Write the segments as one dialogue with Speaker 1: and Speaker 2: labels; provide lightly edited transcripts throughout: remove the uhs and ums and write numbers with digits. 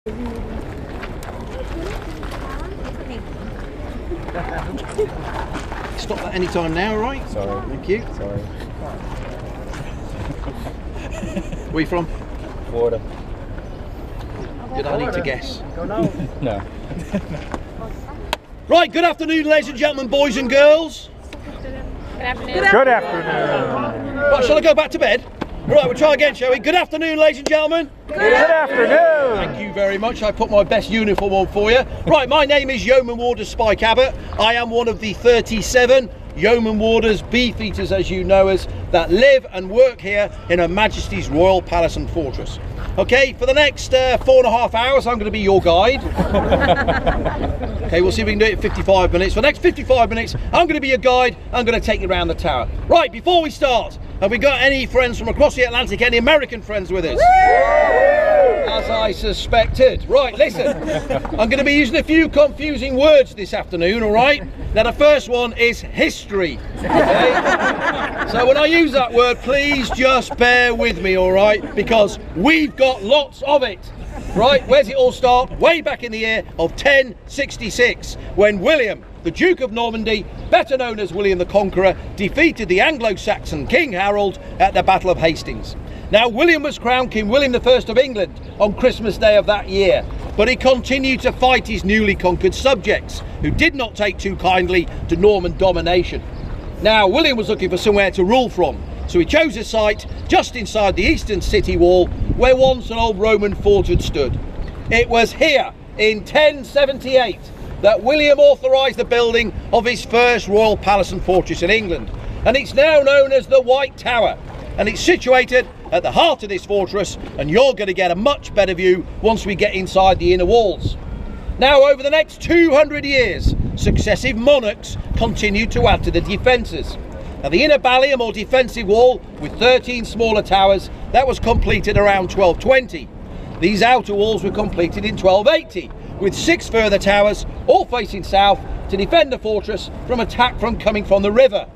Speaker 1: Stop that anytime now, right?
Speaker 2: Sorry.
Speaker 1: Thank you.
Speaker 2: Sorry.
Speaker 1: Where are you from?
Speaker 2: Florida.
Speaker 1: Did I need to guess?
Speaker 2: No.
Speaker 1: Right, good afternoon, ladies and gentlemen, boys and girls.
Speaker 3: Good afternoon.
Speaker 2: Good afternoon.
Speaker 1: Right, shall I go back to bed? Right, we'll try again, shall we? Good afternoon, ladies and gentlemen.
Speaker 2: Good afternoon.
Speaker 1: Thank you very much. I put my best uniform on for you. Right, my name is Yeoman Warder Spike Abbott. I am one of the 37 Yeoman Warders, Beefeaters as you know us, that live and work here in Her Majesty's Royal Palace and Fortress. Okay, for the next 4.5 hours, I'm going to be your guide. Okay, we'll see if we can do it in 55 minutes. For the next 55 minutes, I'm going to be your guide. I'm going to take you around the tower. Right, before we start, have we got any friends from across the Atlantic, any American friends with us? As I suspected. Right, listen, I'm going to be using a few confusing words this afternoon, all right? Now, the first one is history, okay? So when I use that word, please just bear with me, all right? Because we've got lots of it. Right, where's it all start? Way back in the year of 1066, when William, the Duke of Normandy, better known as William the Conqueror, defeated the Anglo-Saxon King Harold at the Battle of Hastings. Now, William was crowned King William I of England on Christmas Day of that year, but he continued to fight his newly conquered subjects, who did not take too kindly to Norman domination. Now, William was looking for somewhere to rule from, so he chose a site just inside the eastern city wall where once an old Roman fort had stood. It was here in 1078 that William authorised the building of his first royal palace and fortress in England, and it's now known as the White Tower, and it's situated at the heart of this fortress, and you're going to get a much better view once we get inside the inner walls. Now, over the next 200 years, successive monarchs continued to add to the defences. Now, the inner ballium or defensive wall with 13 smaller towers, that was completed around 1220. These outer walls were completed in 1280 with 6 further towers, all facing south, to defend the fortress from attack coming from the river.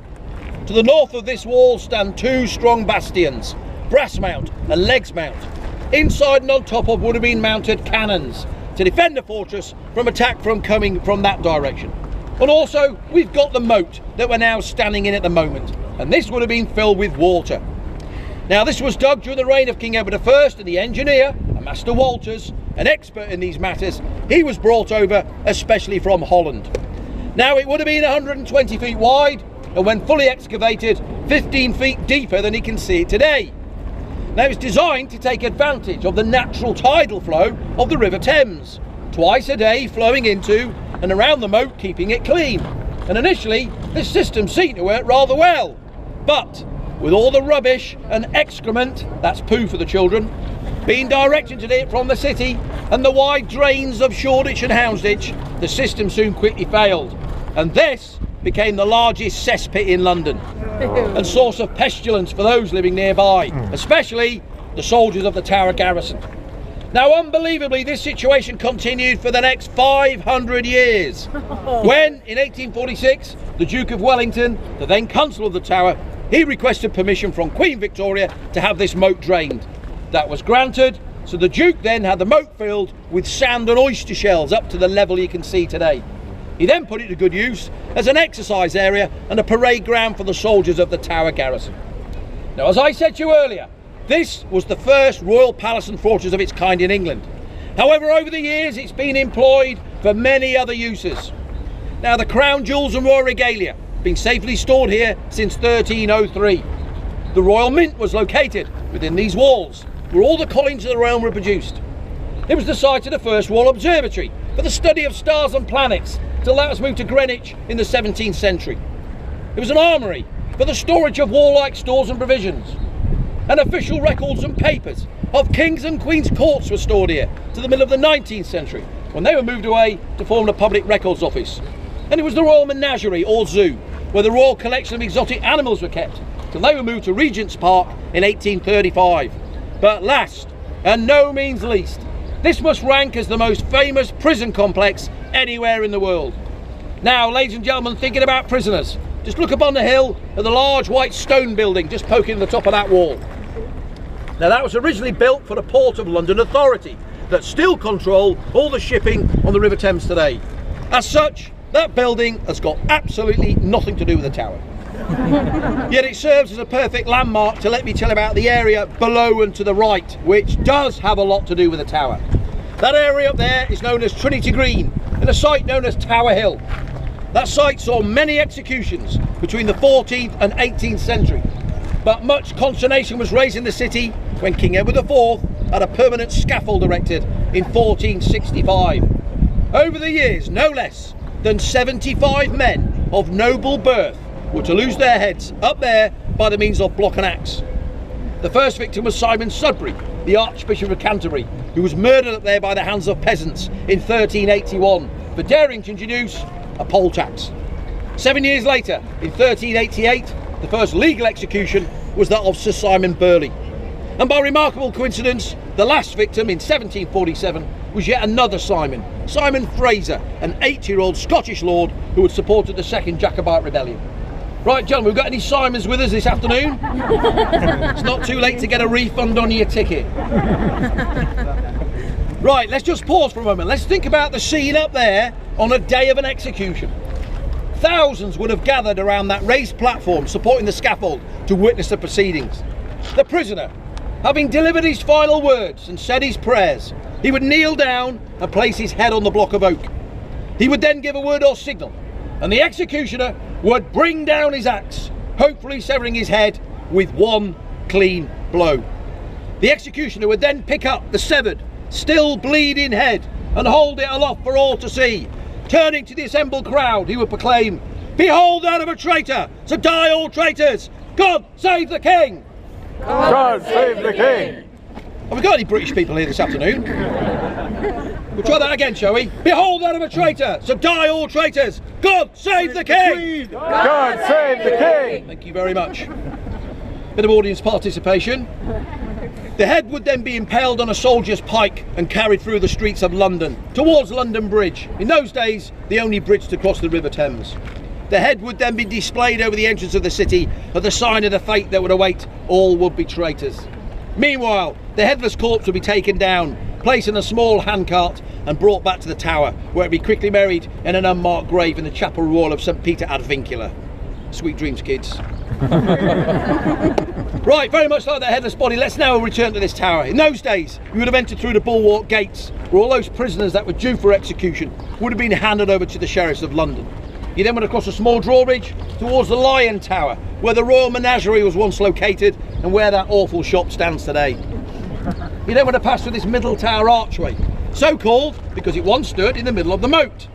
Speaker 1: To the north of this wall stand 2 strong bastions, Brass Mount and Legs Mount. Inside and on top of would have been mounted cannons to defend the fortress from attack coming from that direction. And also, we've got the moat that we're now standing in at the moment, and this would have been filled with water. Now, this was dug during the reign of King Edward I, and the engineer, Master Walters, an expert in these matters, he was brought over especially from Holland. Now, it would have been 120 feet wide, and when fully excavated, 15 feet deeper than you can see it today. Now, it's designed to take advantage of the natural tidal flow of the River Thames, twice a day flowing into and around the moat, keeping it clean. And initially, this system seemed to work rather well. But with all the rubbish and excrement, that's poo for the children, being directed to it from the city and the wide drains of Shoreditch and Houndsditch, the system soon quickly failed. And this became the largest cesspit in London and source of pestilence for those living nearby, especially the soldiers of the Tower garrison. Now, unbelievably, this situation continued for the next 500 years, when, in 1846, the Duke of Wellington, the then Constable of the Tower, he requested permission from Queen Victoria to have this moat drained. That was granted, so the Duke then had the moat filled with sand and oyster shells up to the level you can see today. He then put it to good use as an exercise area and a parade ground for the soldiers of the Tower garrison. Now, as I said to you earlier, this was the first royal palace and fortress of its kind in England. However, over the years, it's been employed for many other uses. Now, the crown jewels and royal regalia have been safely stored here since 1303. The Royal Mint was located within these walls, where all the coins of the realm were produced. It was the site of the first Royal Observatory for the study of stars and planets, till that was moved to Greenwich in the 17th century. It was an armoury for the storage of warlike stores and provisions. And official records and papers of kings and queens' courts were stored here to the middle of the 19th century, when they were moved away to form the Public Records Office. And it was the Royal Menagerie or Zoo, where the royal collection of exotic animals were kept, till they were moved to Regent's Park in 1835. But last, and no means least, this must rank as the most famous prison complex anywhere in the world. Now, ladies and gentlemen, thinking about prisoners, just look up on the hill at the large white stone building just poking the top of that wall. Now, that was originally built for the Port of London Authority, that still control all the shipping on the River Thames today. As such, that building has got absolutely nothing to do with the tower. Yet it serves as a perfect landmark to let me tell about the area below and to the right, which does have a lot to do with the tower. That area up there is known as Trinity Green, and a site known as Tower Hill. That site saw many executions between the 14th and 18th century, but much consternation was raised in the city when King Edward IV had a permanent scaffold erected in 1465. Over the years, no less than 75 men of noble birth were to lose their heads up there by the means of block and axe. The first victim was Simon Sudbury, the Archbishop of Canterbury, who was murdered up there by the hands of peasants in 1381 for daring to introduce a poll tax. 7 years later, in 1388, the first legal execution was that of Sir Simon Burley. And by remarkable coincidence, the last victim in 1747 was yet another Simon, Simon Fraser, an 8-year-old Scottish lord who had supported the Second Jacobite Rebellion. Right, gentlemen, we've got any Simons with us this afternoon? It's not too late to get a refund on your ticket. Right, let's just pause for a moment. Let's think about the scene up there on a day of an execution. Thousands would have gathered around that raised platform supporting the scaffold to witness the proceedings. The prisoner, having delivered his final words and said his prayers, he would kneel down and place his head on the block of oak. He would then give a word or signal, and the executioner would bring down his axe, hopefully severing his head with one clean blow. The executioner would then pick up the severed, still bleeding head and hold it aloft for all to see. Turning to the assembled crowd, he would proclaim, "Behold that of a traitor, so die all traitors! God save the King!"
Speaker 2: God save the King!
Speaker 1: Have we got any British people here this afternoon? We'll try that again, shall we? "Behold that of a traitor, so die all traitors! God save the King!"
Speaker 2: God save the King!
Speaker 1: Thank you very much. Bit of audience participation. The head would then be impaled on a soldier's pike and carried through the streets of London, towards London Bridge, in those days the only bridge to cross the River Thames. The head would then be displayed over the entrance of the city as a sign of the fate that would await all would-be traitors. Meanwhile, the headless corpse would be taken down, placed in a small handcart and brought back to the tower, where it would be quickly buried in an unmarked grave in the Chapel Royal of St Peter ad Vincula. Sweet dreams, kids. Right, very much like the headless body, let's now return to this tower. In those days, you would have entered through the bulwark gates, where all those prisoners that were due for execution would have been handed over to the sheriffs of London. You then went across a small drawbridge towards the Lion Tower, where the Royal Menagerie was once located and where that awful shop stands today. You then went to pass through this middle tower archway, so called because it once stood in the middle of the moat.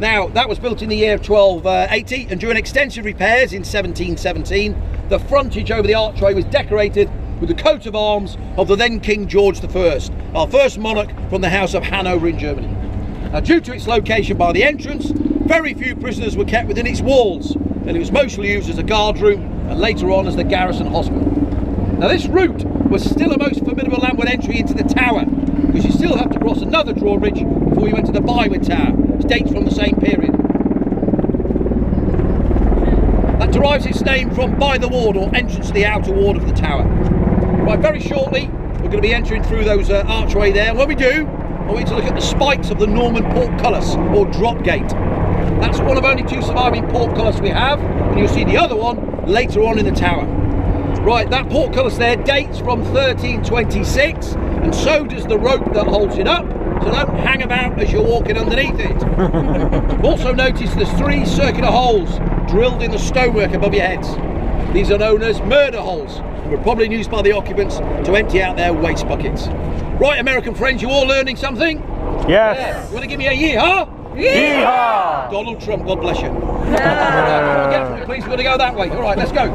Speaker 1: Now, that was built in the year of 1280, and during extensive repairs in 1717, the frontage over the archway was decorated with the coat of arms of the then King George I, our first monarch from the House of Hanover in Germany. Now, due to its location by the entrance, very few prisoners were kept within its walls, and it was mostly used as a guard room and later on as the garrison hospital. Now, this route was still a most formidable landward entry into the tower, because you still have to cross another drawbridge before you enter the Byward Tower, which dates from the same period. That derives its name from by the ward, or entrance to the outer ward of the tower. Right, very shortly we're going to be entering through those archway there, and when we do, I want you to look at the spikes of the Norman portcullis, or drop gate. That's one of only two surviving portcullis we have, and you'll see the other one later on in the tower. Right, that portcullis there dates from 1326, and so does the rope that holds it up, so don't hang about as you're walking underneath it. Also notice there's 3 circular holes drilled in the stonework above your heads. These are known as murder holes, and were probably used by the occupants to empty out their waste buckets. Right, American friends, you all learning something?
Speaker 2: Yes!
Speaker 1: You want to give me a yeehaw?
Speaker 2: Yeehaw!
Speaker 1: Donald Trump, God bless you. Right, come on, get from me, please. We're going to go that way. All right, let's go.